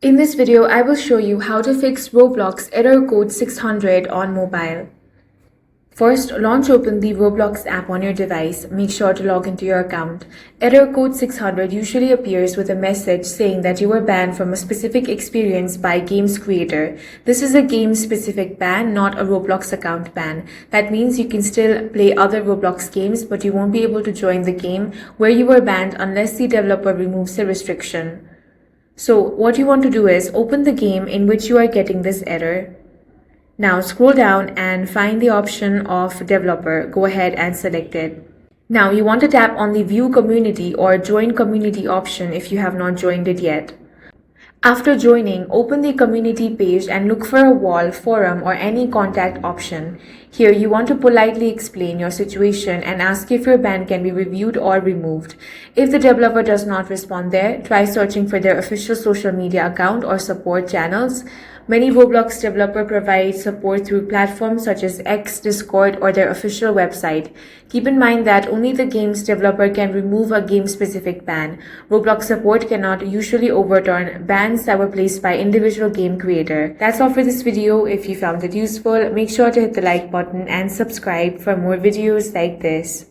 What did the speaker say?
In this video, I will show you how to fix Roblox Error Code 600 on mobile. First, launch open the Roblox app on your device. Make sure to log into your account. Error Code 600 usually appears with a message saying that you were banned from a specific experience by game's creator. This is a game-specific ban, not a Roblox account ban. That means you can still play other Roblox games, but you won't be able to join the game where you were banned unless the developer removes the restriction. So what you want to do is open the game in which you are getting this error. Now scroll down and find the option of developer. Go ahead and select it. Now you want to tap on the view community or join community option if you have not joined it yet. After joining, open the community page and look for a wall, forum, or any contact option. Here you want to politely explain your situation and ask if your ban can be reviewed or removed. If the developer does not respond there, try searching for their official social media account or support channels. Many Roblox developers provide support through platforms such as X, Discord, or their official website. Keep in mind that only the game's developer can remove a game-specific ban. Roblox support cannot usually overturn bans that were placed by individual game creator. That's all for this video. If you found it useful, make sure to hit the like button and subscribe for more videos like this.